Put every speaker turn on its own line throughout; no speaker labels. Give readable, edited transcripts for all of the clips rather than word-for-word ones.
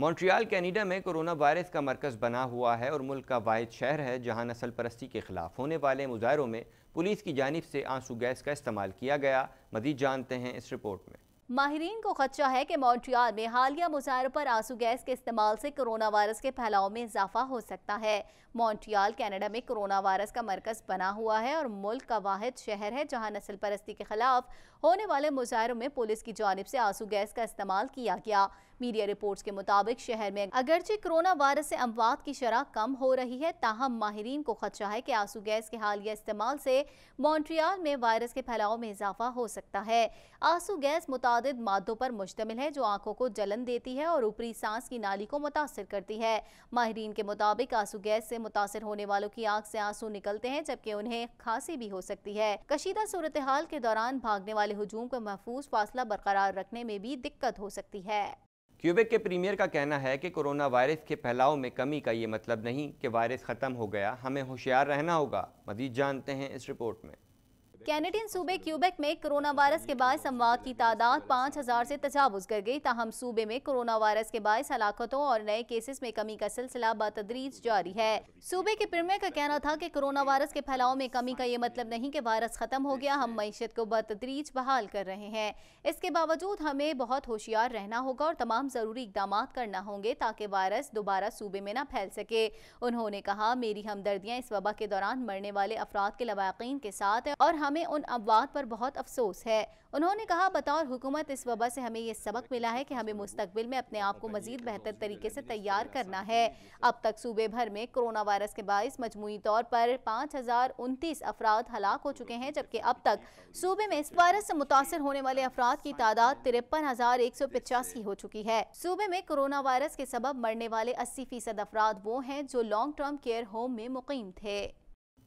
Montreal Canada में corona virus का मरकज़ बना हुआ है और मुल्क का वाहिद शहर है जहां नस्ल परस्ती के खिलाफ होने वाले मुजाहरों में पुलिस की जानिब से आंसू गैस का इस्तेमाल किया गया। मज़ीद जानते हैं इस रिपोर्ट में।
माहिरीन को खदशा है कि मॉन्ट्रियल में हालिया मुजाहरों पर आंसू गैस के इस्तेमाल से कोरोना वायरस के फैलाव में इजाफा हो सकता है। मॉन्ट्रियल कनाडा में कोरोना वायरस का मरकज बना हुआ है और मुल्क का वाहिद शहर है जहां नस्ल परस्ती के खिलाफ होने वाले मुजाहरों में पुलिस की जानिब से आंसू गैस का इस्तेमाल किया गया। मीडिया रिपोर्ट्स के मुताबिक शहर में अगरचे कोरोना वायरस से अमवात की शरह कम हो रही है, ताहम माहिरीन को खदशा है कि आंसू गैस के हालिया इस्तेमाल से मॉन्ट्रियल में वायरस के फैलाव में इजाफा हो सकता है। आंसू गैस मुतादिद मादों पर मुश्तमिल है जो आंखों को जलन देती है और ऊपरी सांस की नाली को मुतासर करती है। माहिरीन के मुताबिक आंसू गैस से मुतासर होने वालों की आंख से आंसू निकलते हैं जबकि उन्हें खांसी भी हो सकती है। कशीदा सूरत हाल के दौरान भागने वाले हुजूम को महफूज फासला बरकरार रखने में भी दिक्कत हो सकती है।
क्यूबेक के प्रीमियर का कहना है कि कोरोना वायरस के फैलाव में कमी का ये मतलब नहीं कि वायरस ख़त्म हो गया, हमें होशियार रहना होगा। मज़ीद जानते हैं इस रिपोर्ट में।
कैनेडियन सूबे क्यूबेक में कोरोना वायरस के बायस अमवात की तादाद 5000 से तजावुज कर गई। ताहम सूबे में कोरोना वायरस के बायस हलाकतों और नए केसेस में कमी का सिलसिला बतदरीज जारी है। सूबे के प्रीमियर का कहना था कि कोरोना वायरस के फैलाव में कमी का ये मतलब नहीं कि वायरस खत्म हो गया, हम मईशत को बतदरीज बहाल कर रहे हैं। इसके बावजूद हमें बहुत होशियार रहना होगा और तमाम जरूरी इकदाम करना होंगे ताकि वायरस दोबारा सूबे में न फैल सके। उन्होंने कहा, मेरी हमदर्दियां इस वबा के दौरान मरने वाले अफराद के लवाकीन के साथ है और हमें उन अमवात पर बहुत अफसोस है। उन्होंने कहा, बतौर हुकूमत इस वबा से हमें ये सबक मिला है कि हमें मुस्तकबिल में अपने आप को मजीद बेहतर तरीके से तैयार करना है। अब तक सूबे भर में कोरोना वायरस के बायस मजमूई तौर पर 5029 अफराद हलाक हो चुके हैं जबकि अब तक सूबे में इस वायरस से मुतासर होने वाले अफराद की तादाद 53,185 हो चुकी है। सूबे में कोरोना वायरस के सबब मरने वाले 80% अफराद वो हैं जो लॉन्ग टर्म केयर होम में मुकीम थे।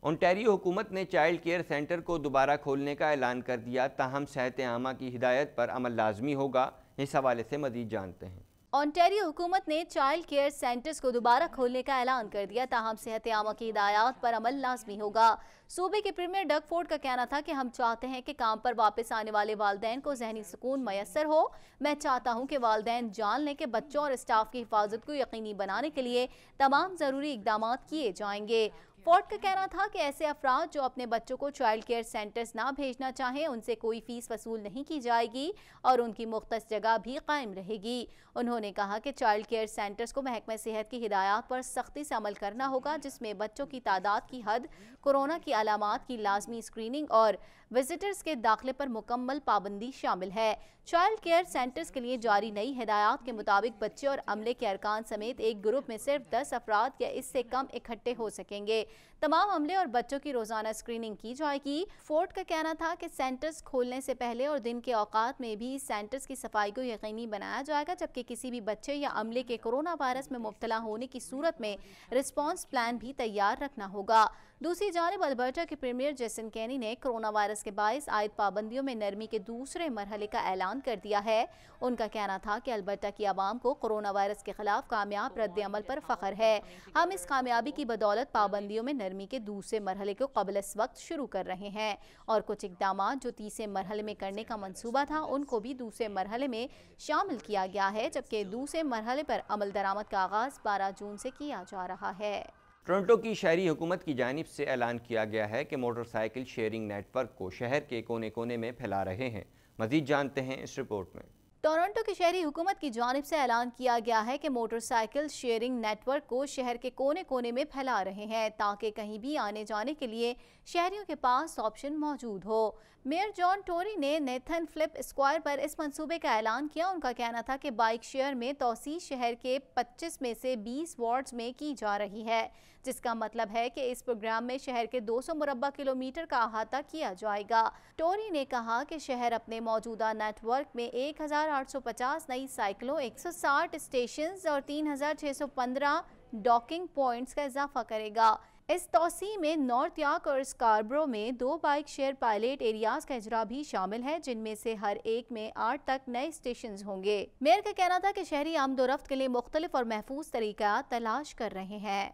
ओंटारियो हुकूमत ने चाइल्ड केयर सेंटर को दोबारा खोलने का ऐलान कर दिया, ताहम सेहत आमा की हिदायत पर अमल लाजमी होगा। इस हवाले से मज़ीद जानते हैं।
ओंटारियो हुकूमत ने चाइल्ड केयर सेंटर्स को दोबारा खोलने का ऐलान कर दिया, ताहम सेहत आमा की हिदायत पर अमल लाजमी होगा। सूबे के प्रीमियर डग फोर्ड का कहना था कि हम चाहते हैं कि काम पर वापस आने वाले वालिदैन को जहनी सुकून मैसर हो। मैं चाहता हूँ कि वालिदैन जान लें कि बच्चों और स्टाफ की हिफाजत को यकीनी बनाने के लिए तमाम ज़रूरी इकदाम किए जाएंगे। फोर्ड का कहना था कि ऐसे अफराद जो अपने बच्चों को चाइल्ड केयर सेंटर्स ना भेजना चाहें उनसे कोई फीस वसूल नहीं की जाएगी और उनकी मुख्तस जगह भी कायम रहेगी। उन्होंने कहा कि चाइल्ड केयर सेंटर्स को महकमा सेहत की हिदायत पर सख्ती से अमल करना होगा जिसमें बच्चों की तादाद की हद, कोरोना की अलामात की लाजमी स्क्रीनिंग और विजिटर्स के दाखिले पर मुकम्मल पाबंदी शामिल है। चाइल्ड केयर सेंटर्स के लिए जारी नई हिदायत के मुताबिक बच्चे और अमले के अरकान समेत एक ग्रुप में सिर्फ 10 अफराद या इससे कम इकट्ठे हो सकेंगे। तमाम अमले और बच्चों की रोजाना स्क्रीनिंग की जाएगी। फोर्ड का कहना था कि सेंटर्स खोलने से पहले और दिन के औकात में भी सेंटर्स की सफाई को यकीनी बनाया जाएगा जबकि किसी भी बच्चे या अमले के कोरोना वायरस में मुब्तला होने की सूरत में रिस्पॉन्स प्लान भी तैयार रखना होगा। दूसरी जानिब अल्बर्टा के प्रीमियर जेसन केनी ने कोरोना वायरस के बायस आयद पाबंदियों में नरमी के दूसरे मरहले का ऐलान कर दिया है। उनका कहना था कि अल्बर्टा की आवाम को कोरोना वायरस के खिलाफ कामयाब रद्द अमल पर फख्र है। हम इस कामयाबी की बदौलत पाबंदियों में नरमी के दूसरे मरहले को कबल इस वक्त शुरू कर रहे हैं और कुछ इकदाम जो तीसरे मरहले में करने का मंसूबा था उनको भी दूसरे मरहले में शामिल किया गया है जबकि दूसरे मरहले पर अमल दरामद का आगाज 12 जून से किया जा रहा है।
टोरंटो की शहरी हुकूमत की जानिब से ऐलान किया गया है कि मोटरसाइकिल शेयरिंग नेटवर्क को शहर के कोने कोने में फैला रहे हैं। मज़ीद जानते हैं इस रिपोर्ट में।
टोरंटो की शहरी हुकूमत की जानिब से ऐलान किया गया है कि मोटरसाइकिल शेयरिंग नेटवर्क को शहर के कोने कोने में फैला रहे हैं ताकि कहीं भी आने जाने के लिए शहरियों के पास ऑप्शन मौजूद हो। मेयर जॉन टोरी ने नेथन फ्लिप स्क्वायर पर इस मंसूबे का ऐलान किया। उनका कहना था कि बाइक शेयर में तोसी शहर के 25 में से 20 वार्ड्स में की जा रही है, जिसका मतलब है कि इस प्रोग्राम में शहर के 200 मुरब्बा किलोमीटर का अहाता किया जाएगा। टोरी ने कहा कि शहर अपने मौजूदा नेटवर्क में 1850 नई साइकिलों, 160 स्टेशन और 3615 डॉकिंग पॉइंट्स का इजाफा करेगा। इस तोसी में नॉर्थ यॉर्क और स्कारब्रो में 2 बाइक शेयर पायलट एरियाज का इजरा भी शामिल है जिनमें से हर एक में 8 तक नए स्टेशन होंगे। मेयर का कहना था कि शहरी आमदोरफ्त के लिए मुख्तलिफ और महफूज तरीका तलाश कर रहे हैं।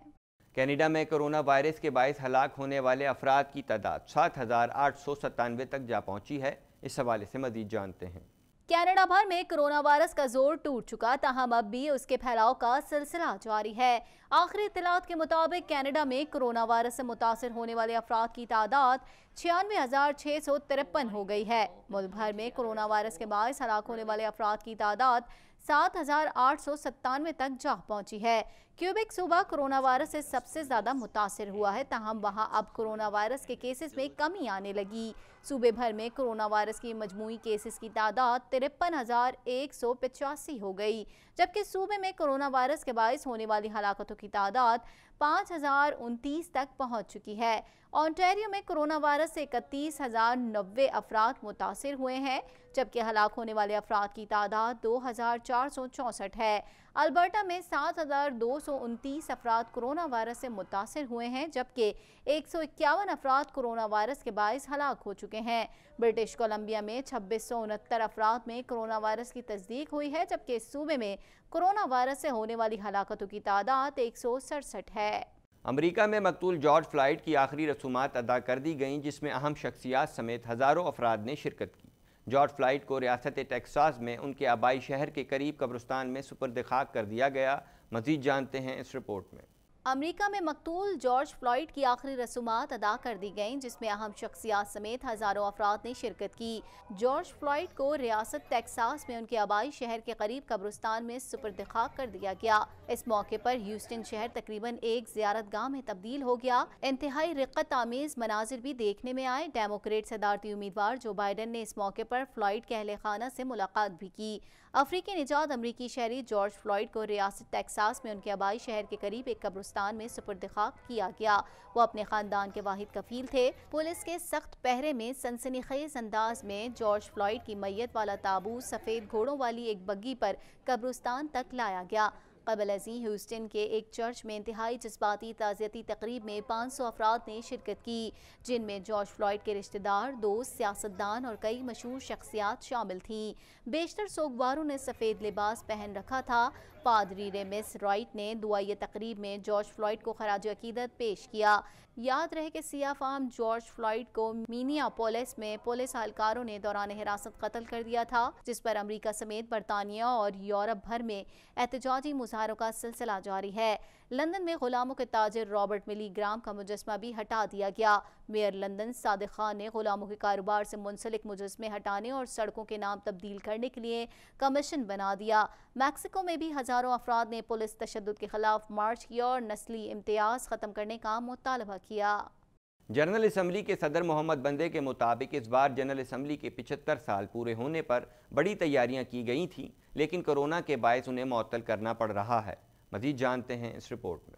कनाडा में कोरोना वायरस के बायस हलाक होने वाले अफराद की तादाद 7,897 तक जा पहुंची है। इस हवाले से मज़ीद जानते हैं।
कनाडा भर में कोरोना वायरस का जोर टूट चुका, ताहम अब भी उसके फैलाव का सिलसिला जारी है। आखिरी इत्तलात के मुताबिक कनाडा में कोरोना वायरस से मुतासर होने वाले अफराद की तादाद 96,653 हो गई है। मुल्क भर में कोरोना वायरस के बायस हलाक होने वाले अफराद की तादाद 7,897 तक जा पहुंची है। क्यूबेक सूबा कोरोना वायरस से सबसे ज्यादा मुतासर हुआ है, ताहम वहां अब कोरोना वायरस के केसेस में कमी आने लगी। सूबे भर में कोरोना वायरस की मजमूई केसेस की तादाद 53,185 हो गई, जबकि सूबे में कोरोना वायरस के बायस होने वाली हलाकतों की तादाद 5,029 तक पहुंच चुकी है। ओंटारियो में कोरोना वायरस से 31,090 अफराद मुतासिर हुए हैं, जबकि हलाक होने वाले अफराद की तादाद 2,464 है। अल्बर्टा में 7,229 अफराद कोरोना वायरस से मुतासिर हुए हैं, जबकि 151 अफराद कोरोना वायरस के बायस हलाक हो चुके हैं। ब्रिटिश कोलंबिया में 2669 अफराद में कोरोना वायरस की तस्दीक हुई है, जबकि इस सूबे में कोरोना वायरस से होने वाली हलाकतों की तादाद 167 है।
अमरीका में मकतूल जॉर्ज फ्लॉयड की आखिरी रसूमात अदा कर दी गईं, जिसमें अहम शख्सियात समेत हज़ारों अफराद ने शिरकत की। जॉर्ज फ्लॉयड को रियासत टेक्सास में उनके आबाई शहर के करीब कब्रिस्तान में सुपर्द खाक कर दिया गया। मज़ीद जानते हैं इस रिपोर्ट में।
अमेरिका में मकतूल जॉर्ज फ्लॉयड की आखिरी रसूमात अदा कर दी गईं, जिसमें अहम शख्सियात समेत हज़ारों अफराद ने शिरकत की। जॉर्ज फ्लॉयड को रियासत टेक्सास में उनके आबाई शहर के करीब कब्रिस्तान में सुपर्द खाक कर दिया गया। इस मौके पर ह्यूस्टन शहर तकरीबन एक ज़ियारतगाह में तब्दील हो गया। इंतहाई रिक्कत आमेज मनाजिर भी देखने में आए। डेमोक्रेट सदारती उम्मीदवार जो बाइडन ने इस मौके पर फ्लॉयड के अहले खाना से मुलाकात भी की। अफ्रीकी निजात अमरीकी शहरी जॉर्ज फ्लॉयड को रियासत टेक्सास में उनके आबाई शहर के करीब एक कब्रिस्तान में सुपर्द खाक किया गया। वो अपने खानदान के वाहिद कफील थे। पुलिस के सख्त पहरे में सनसनीखेज अंदाज में जॉर्ज फ्लॉयड की मैयत वाला ताबूत सफ़ेद घोड़ों वाली एक बग्गी पर कब्रिस्तान तक लाया गया। कबल अज़ीं ह्यूस्टन के एक चर्च में इंतहाई जज्बाती ताज़ियती तकरीब में 500 अफराद ने शिरकत की, जिनमें जॉर्ज फ्लॉयड के रिश्तेदार, दोस्त, सियासतदान और कई मशहूर शख्सियात शामिल थीं। बेशतर सोगवारों ने सफ़ेद लिबास पहन रखा था। पादरी रेमिस राइट ने दुआई तकरीब में जॉर्ज फ्लॉयड को खराज अकीदत पेश किया। याद रहे कि सियाफाम जॉर्ज फ्लॉयड को मिनियापोलिस में पुलिस एहलकारों ने दौरान हिरासत कत्ल कर दिया था, जिस पर अमेरिका समेत बरतानिया और यूरोप भर में एहतजाजी मुजाहरों का सिलसिला जारी है। लंदन में गुलामों के ताजिर रॉबर्ट मिलीग्राम का मुजस्मा भी हटा दिया गया। मेयर लंदन सादिक खान ने गुलामों के कारोबार से मुंसलिक मुजस्मे हटाने और सड़कों के नाम तब्दील करने के लिए कमीशन बना दिया। मैक्सिको में भी हजारों अफराद ने पुलिस तशद्दुद के खिलाफ मार्च किया और नस्ली इम्तियाज खत्म करने का मुतालबा किया।
जनरल असम्बली के सदर मोहम्मद बंदे के मुताबिक इस बार जनरल असम्बली के 75 साल पूरे होने पर बड़ी तैयारियां की गई थीं, लेकिन कोरोना के बायस उन्हें मुअत्तल करना पड़ रहा है। मज़ीद जानते हैं इस रिपोर्ट में।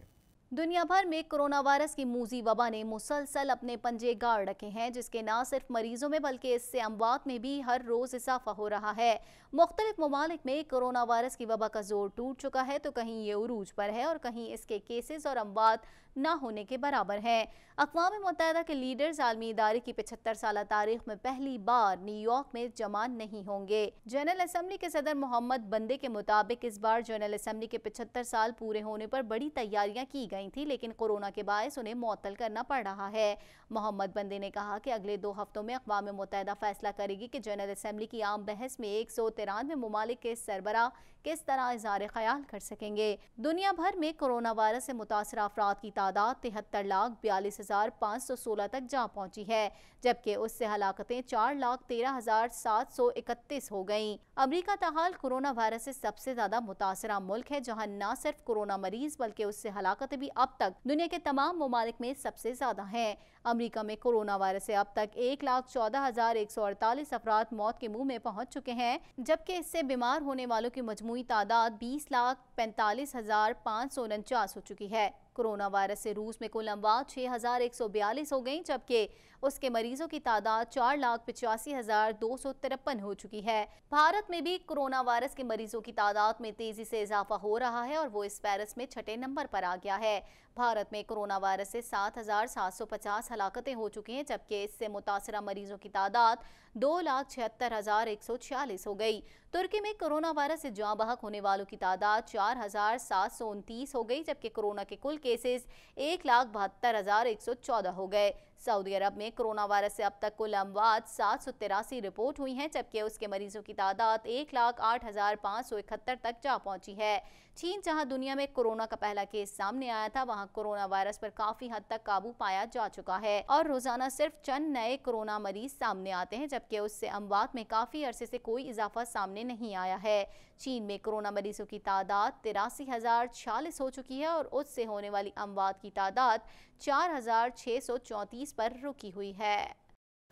दुनिया भर में कोरोना वायरस की मूजी वबा ने मुसलसल अपने पंजे गाड़ रखे हैं, जिसके न सिर्फ मरीजों में बल्कि इससे अमवात में भी हर रोज इजाफा हो रहा है। मुख्तलिफ ममालिक में कोरोना वायरस की वबा का जोर टूट चुका है, तो कहीं ये उरूज पर है और कहीं इसके केसेस और अमवात न होने के बराबर हैं। अक़वाम मुत्तहिदा के लीडर्स आलमी इदारे की 75 साल तारीख में पहली बार न्यूयॉर्क में जमा नहीं होंगे। जनरल असम्बली के सदर मोहम्मद बंदे के मुताबिक इस बार जनरल असम्बली के 75 साल पूरे होने पर बड़ी तैयारियां की गई थी, लेकिन कोरोना के बायस उन्हें मुअत्तल करना पड़ रहा है। मोहम्मद बंदे ने कहा कि अगले 2 हफ्तों में अक़वाम मुत्तहिदा फैसला करेगी कि जनरल असम्बली की आम बहस में 193 ममालिक के सरबराह किस तरह इज़हार ख्याल कर सकेंगे। दुनिया भर में कोरोना वायरस से मुतासर अफराद की तादाद 73,42,516 तक जा पहुंची है, जबकि उससे हलाकतें 4,13,731 हो गईं। अमरीका ताहाल कोरोना वायरस से सबसे ज्यादा मुतासरा मुल्क है, जहां न सिर्फ कोरोना मरीज बल्कि उससे हलाकतें भी अब तक दुनिया के तमाम ममालिक में सबसे ज्यादा हैं। अमरीका में कोरोना वायरस से अब तक 1,14,148 अफराद मौत के मुंह में पहुंच चुके हैं, जबकि इससे बीमार होने वालों की मजमूई तादाद 20,45,549 हो चुकी है। कोरोना वायरस से रूस में कुल अमवात 6,142 हो गई, जबकि उसके मरीजों की तादाद 4,85,253 हो चुकी है। भारत में भी कोरोना वायरस के मरीजों की तादाद में तेजी से इजाफा हो रहा है और वो इस वायरस में 6ठे नंबर पर आ गया है। भारत में कोरोना वायरस से 7,750 हलाकतें हो चुकी हैं, जबकि इससे मुतासरा मरीजों की तादाद 2,76,146 हो गई। तुर्की में कोरोना वायरस से जाँ बहक होने वालों की तादाद 4,729 हो गई, जबकि कोरोना के कुल केसेस 1,72,114 हो गए। सऊदी अरब में कोरोना वायरस से अब तक कुल अमवात 783 रिपोर्ट हुई हैं, जबकि उसके मरीजों की तादाद 1,08,571 तक जा पहुंची है। चीन, जहां दुनिया में कोरोना का पहला केस सामने आया था, वहां कोरोना वायरस पर काफी हद तक काबू पाया जा चुका है और रोजाना सिर्फ चंद नए कोरोना मरीज सामने आते हैं, जबकि उससे अमवात में काफी अरसे से कोई इजाफा सामने नहीं आया है। चीन में कोरोना मरीजों की तादाद 83,046 हो चुकी है और उससे होने वाली अमवात की तादाद 4,634 पर रुकी हुई है।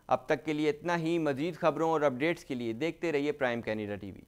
अब तक के लिए इतना ही। मजीद खबरों और अपडेट्स के लिए देखते रहिए प्राइम कैनेडा टीवी।